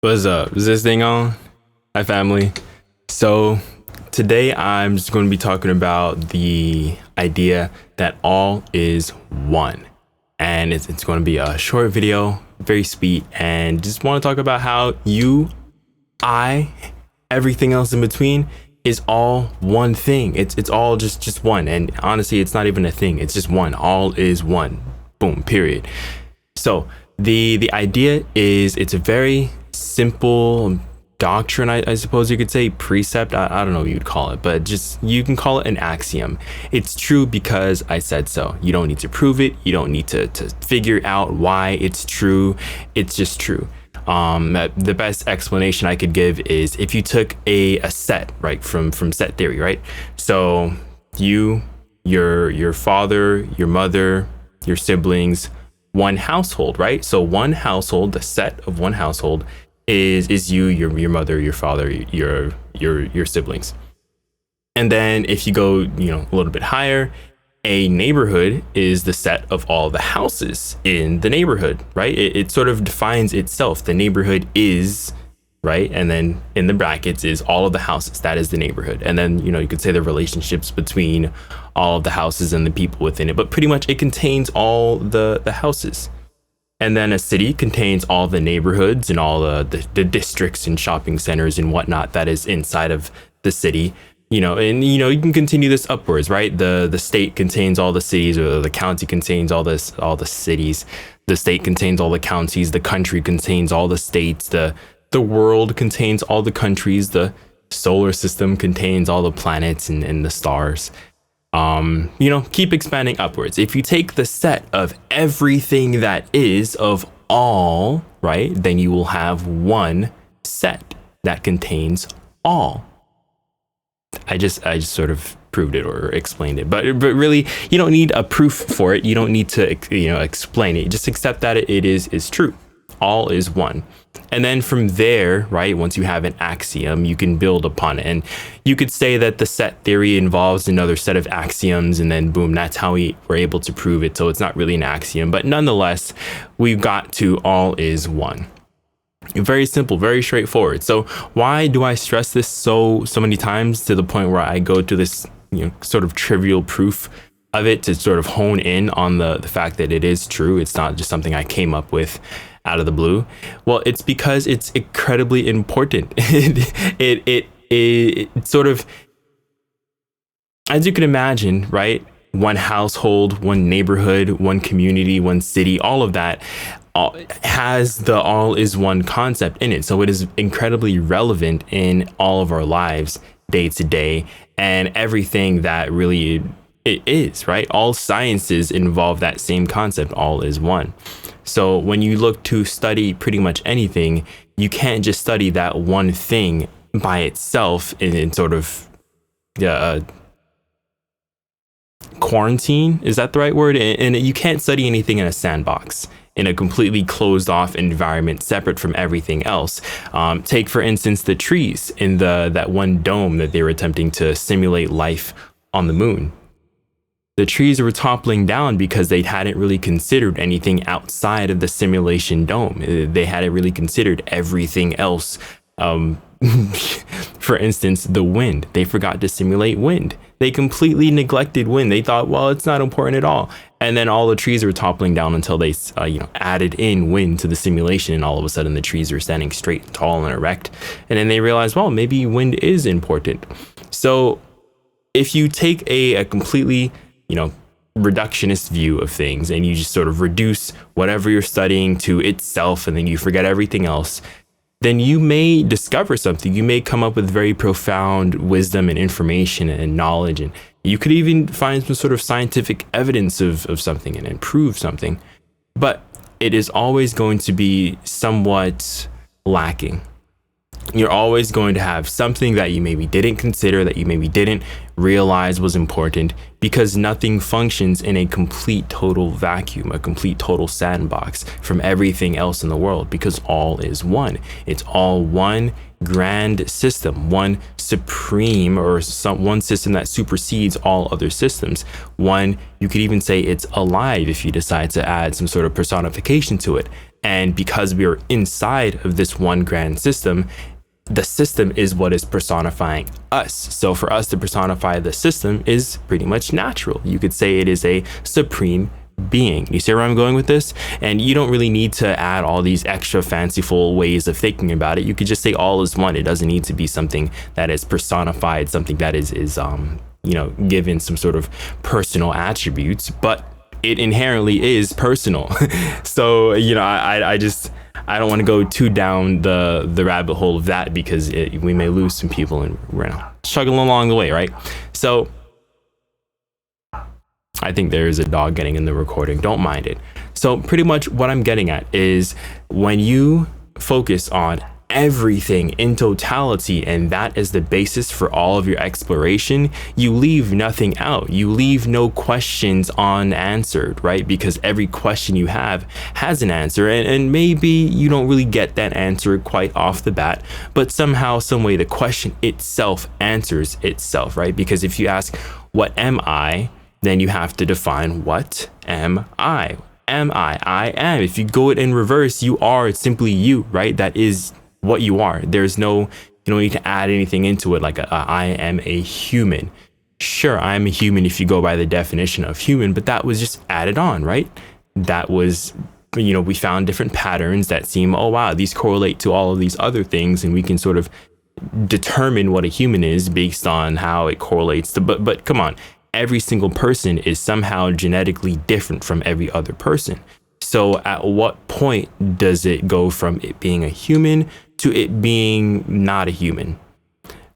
What's up? Is this thing on? Hi, family. So, today I'm just going to be talking about the idea that all is one. And it's going to be a short video, very sweet, and just want to talk about how you, I, everything else in between is all one thing. It's all just one. And honestly, it's not even a thing. It's just one. All is one. Boom, period. So, the idea is it's a very simple doctrine, I suppose you could say, precept. I don't know what you'd call it, but just you can call it an axiom. It's true because I said so. You don't need to prove it. You don't need to figure out why it's true. It's just true. The best explanation I could give is if you took a set, right, from set theory, right? So you, your father, your mother, your siblings, one household, right? So one household, the set of one household is you, your mother, your father, your siblings. And then if you go, a little bit higher, a neighborhood is the set of all the houses in the neighborhood, right? It sort of defines itself. The neighborhood is, right? And then in the brackets is all of the houses. That is the neighborhood. And then, you could say the relationships between all of the houses and the people within it, but pretty much it contains all the houses. And then a city contains all the neighborhoods and all the districts and shopping centers and whatnot that is inside of the city. And you can continue this upwards, right? The state contains all the cities, or the county contains all the cities. The state contains all the counties. The country contains all the states. The world contains all the countries. The solar system contains all the planets and the stars. Keep expanding upwards. If you take the set of everything that is of all, right, then you will have one set that contains all. I just sort of proved it or explained it, but really you don't need a proof for it. You don't need to explain it. Just accept that it is true. All is one. And then from there, right, once you have an axiom, you can build upon it. And you could say that the set theory involves another set of axioms, and then boom, that's how we were able to prove it. So it's not really an axiom, but nonetheless, we've got to all is one. Very simple, very straightforward. So why do I stress this so many times to the point where I go to this, sort of trivial proof of it to sort of hone in on the fact that it is true. It's not just something I came up with out of the blue. Well, it's because it's incredibly important. It sort of, as you can imagine, right? One household, one neighborhood, one community, one city, all of that has the all is one concept in it. So it is incredibly relevant in all of our lives, day to day, and everything that really it is, right? All sciences involve that same concept, all is one. So when you look to study pretty much anything, you can't just study that one thing by itself in sort of quarantine. Is that the right word? And you can't study anything in a sandbox, in a completely closed off environment separate from everything else. Take, for instance, the trees in that one dome that they were attempting to simulate life on the moon. The trees were toppling down because they hadn't really considered anything outside of the simulation dome. They hadn't really considered everything else. For instance, the wind. They forgot to simulate wind. They completely neglected wind. They thought, well, it's not important at all. And then all the trees were toppling down until they, added in wind to the simulation. And all of a sudden, the trees were standing straight, tall, and erect. And then they realized, well, maybe wind is important. So if you take a completely reductionist view of things and you just sort of reduce whatever you're studying to itself and then you forget everything else, then you may discover something. You may come up with very profound wisdom and information and knowledge, and you could even find some sort of scientific evidence of something and prove something. But it is always going to be somewhat lacking. You're always going to have something that you maybe didn't consider, that you maybe didn't realized was important, because nothing functions in a complete total vacuum, a complete total sandbox from everything else in the world, because all is one. It's all one grand system, one supreme, or one system that supersedes all other systems. One, you could even say it's alive if you decide to add some sort of personification to it. And because we are inside of this one grand system, the system is what is personifying us. So for us to personify the system is pretty much natural. You could say it is a supreme being. You see where I'm going with this? And you don't really need to add all these extra fanciful ways of thinking about it. You could just say all is one. It doesn't need to be something that is personified, something that is given some sort of personal attributes, but it inherently is personal. So, I don't want to go too down the rabbit hole of that, because we may lose some people, and we're struggling along the way, right? So I think there is a dog getting in the recording. Don't mind it. So pretty much what I'm getting at is, when you focus on everything in totality, and that is the basis for all of your exploration, you leave nothing out. You leave no questions unanswered, right? Because every question you have has an answer, and maybe you don't really get that answer quite off the bat, but somehow, some way, the question itself answers itself, right? Because if you ask, what am I? Then you have to define, what am I? Am I am. If you go it in reverse, you are. It's simply you, right? That is what you are. There's no, you don't need to add anything into it, like I am a human. Sure, I'm a human if you go by the definition of human, but that was just added on, right? That was, we found different patterns that seem, oh wow, these correlate to all of these other things, and we can sort of determine what a human is based on how it correlates to, but come on, every single person is somehow genetically different from every other person. So at what point does it go from it being a human to it being not a human?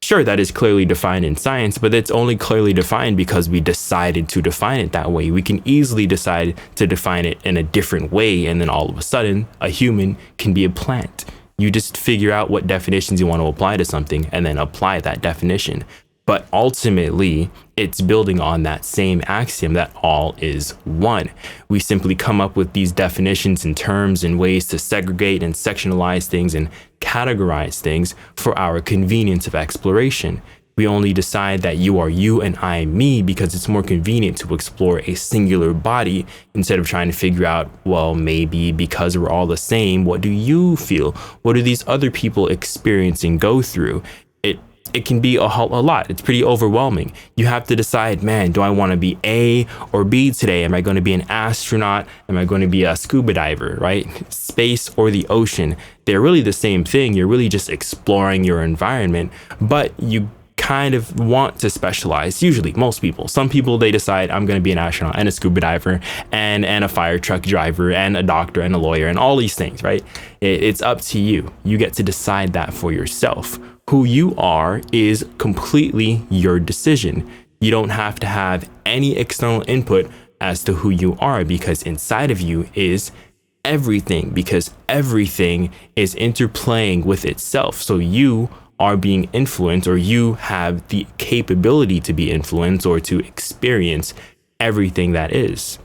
Sure, that is clearly defined in science, but it's only clearly defined because we decided to define it that way. We can easily decide to define it in a different way, and then all of a sudden, a human can be a plant. You just figure out what definitions you want to apply to something and then apply that definition. But ultimately, it's building on that same axiom that all is one. We simply come up with these definitions and terms and ways to segregate and sectionalize things and categorize things for our convenience of exploration. We only decide that you are you and I am me because it's more convenient to explore a singular body instead of trying to figure out, well, maybe because we're all the same, what do you feel? What do these other people experience and go through? It can be a lot. It's pretty overwhelming. You have to decide, man, do I want to be A or B today? Am I going to be an astronaut? Am I going to be a scuba diver, right? Space or the ocean. They're really the same thing. You're really just exploring your environment, but you kind of want to specialize. Usually, most people. Some people, they decide, I'm going to be an astronaut and a scuba diver and a fire truck driver and a doctor and a lawyer and all these things, right? It's up to you. You get to decide that for yourself. Who you are is completely your decision. You don't have to have any external input as to who you are, because inside of you is everything, because everything is interplaying with itself. So you are being influenced, or you have the capability to be influenced or to experience everything that is.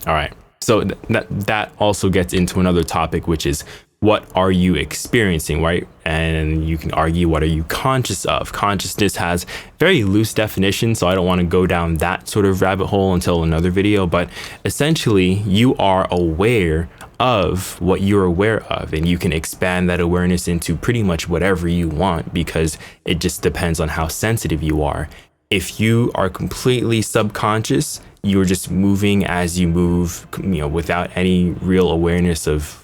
All right. So that also gets into another topic, which is, what are you experiencing, right? And you can argue, what are you conscious of? Consciousness has very loose definitions, so I don't want to go down that sort of rabbit hole until another video. But essentially, you are aware of what you're aware of, and you can expand that awareness into pretty much whatever you want, because it just depends on how sensitive you are. If you are completely subconscious, you're just moving as you move, without any real awareness of,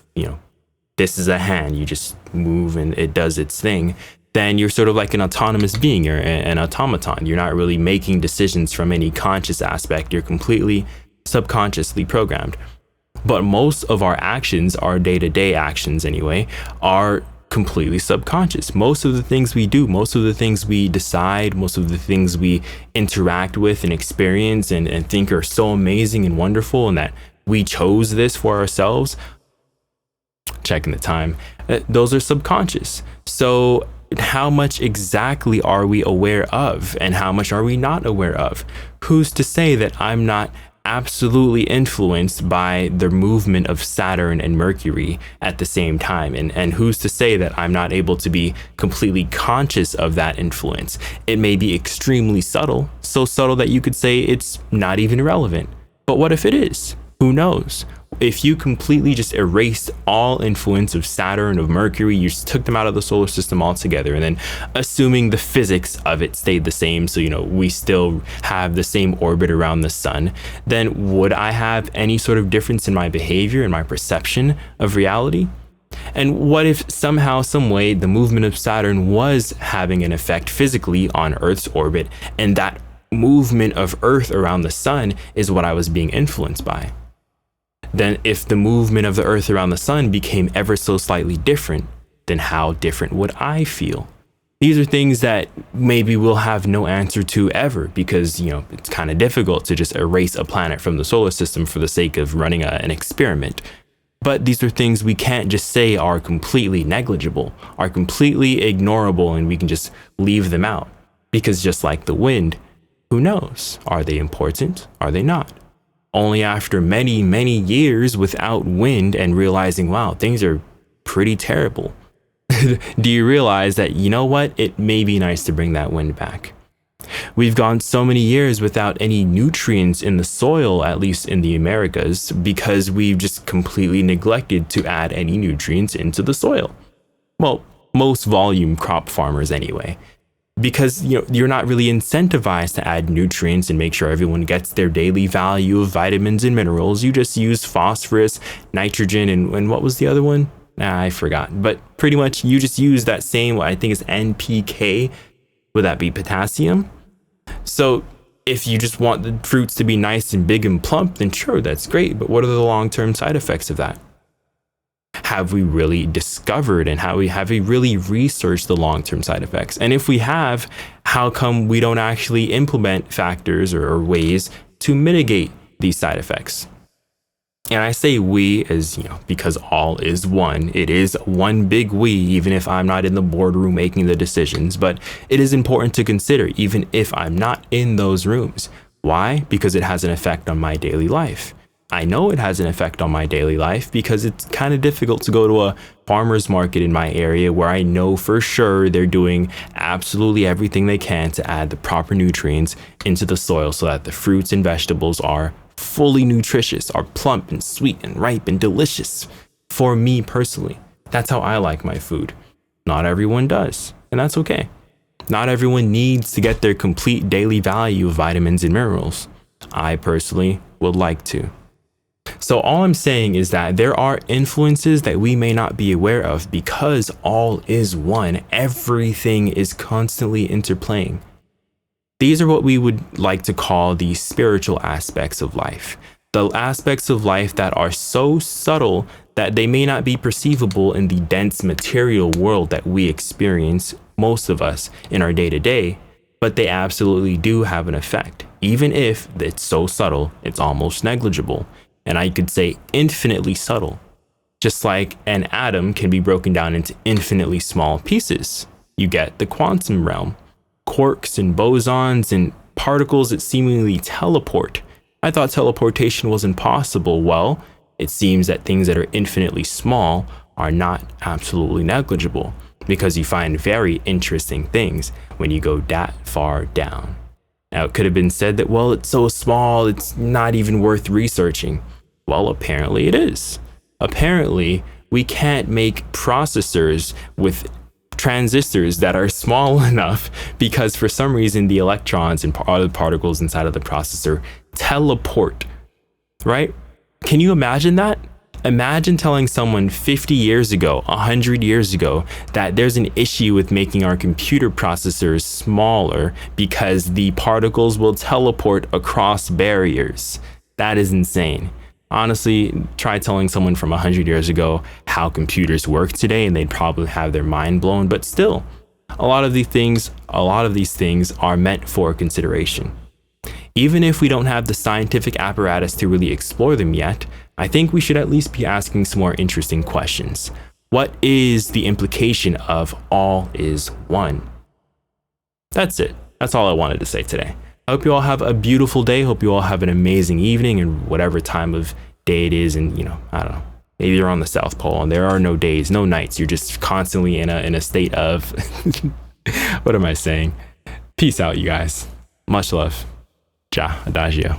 this is a hand, you just move and it does its thing, then you're sort of like an autonomous being. You're an automaton. You're not really making decisions from any conscious aspect. You're completely subconsciously programmed. But most of our actions, our day-to-day actions anyway, are completely subconscious. Most of the things we do, most of the things we decide, most of the things we interact with and experience and think are so amazing and wonderful, and that we chose this for ourselves, checking the time, those are subconscious. So how much exactly are we aware of, and how much are we not aware of? Who's to say that I'm not absolutely influenced by the movement of Saturn and Mercury at the same time? And who's to say that I'm not able to be completely conscious of that influence? It may be extremely subtle, so subtle that you could say it's not even relevant. But what if it is? Who knows? If you completely just erased all influence of Saturn, of Mercury, you just took them out of the solar system altogether, and then assuming the physics of it stayed the same, so we still have the same orbit around the sun, then would I have any sort of difference in my behavior and my perception of reality? And what if somehow, some way, the movement of Saturn was having an effect physically on Earth's orbit, and that movement of Earth around the sun is what I was being influenced by? Then if the movement of the Earth around the sun became ever so slightly different, then how different would I feel? These are things that maybe we'll have no answer to ever, because it's kind of difficult to just erase a planet from the solar system for the sake of running an experiment. But these are things we can't just say are completely negligible, are completely ignorable, and we can just leave them out. Because just like the wind, who knows? Are they important? Are they not? Only after many, many years without wind and realizing, wow, things are pretty terrible, do you realize that, it may be nice to bring that wind back. We've gone so many years without any nutrients in the soil, at least in the Americas, because we've just completely neglected to add any nutrients into the soil. Well, most volume crop farmers anyway. Because you're not really incentivized to add nutrients and make sure everyone gets their daily value of vitamins and minerals. You just use phosphorus, nitrogen, and what was the other one? I forgot. But pretty much you just use that same, I think it's NPK. Would that be potassium? So if you just want the fruits to be nice and big and plump, then sure, that's great. But what are the long-term side effects of that? Have we really discovered, and have we really researched the long-term side effects? And if we have, how come we don't actually implement factors or ways to mitigate these side effects? And I say we as, because all is one. It is one big we, even if I'm not in the boardroom making the decisions. But it is important to consider, even if I'm not in those rooms. Why? Because it has an effect on my daily life. I know it has an effect on my daily life because it's kind of difficult to go to a farmer's market in my area where I know for sure they're doing absolutely everything they can to add the proper nutrients into the soil so that the fruits and vegetables are fully nutritious, are plump and sweet and ripe and delicious. For me personally, that's how I like my food. Not everyone does, and that's okay. Not everyone needs to get their complete daily value of vitamins and minerals. I personally would like to. So all I'm saying is that there are influences that we may not be aware of because all is one. Everything is constantly interplaying. These are what we would like to call the spiritual aspects of life. The aspects of life that are so subtle that they may not be perceivable in the dense material world that we experience, most of us, in our day-to-day, but they absolutely do have an effect. Even if it's so subtle, it's almost negligible. And I could say infinitely subtle. Just like an atom can be broken down into infinitely small pieces. You get the quantum realm, quarks and bosons and particles that seemingly teleport. I thought teleportation was impossible. Well, it seems that things that are infinitely small are not absolutely negligible, because you find very interesting things when you go that far down. Now, it could have been said that, well, it's so small, it's not even worth researching. Well, apparently it is. Apparently, we can't make processors with transistors that are small enough because for some reason the electrons and other particles inside of the processor teleport, right? Can you imagine that? Imagine telling someone 50 years ago, 100 years ago, that there's an issue with making our computer processors smaller because the particles will teleport across barriers. That is insane. Honestly, try telling someone from 100 years ago how computers work today and they'd probably have their mind blown. But still, a lot of these things are meant for consideration. Even if we don't have the scientific apparatus to really explore them yet, I think we should at least be asking some more interesting questions. What is the implication of all is one? That's it. That's all I wanted to say today. I hope you all have a beautiful day. Hope you all have an amazing evening and whatever time of day it is. And, I don't know, maybe you're on the South Pole and there are no days, no nights. You're just constantly in a state of, what am I saying? Peace out, you guys. Much love. Ja, adagio.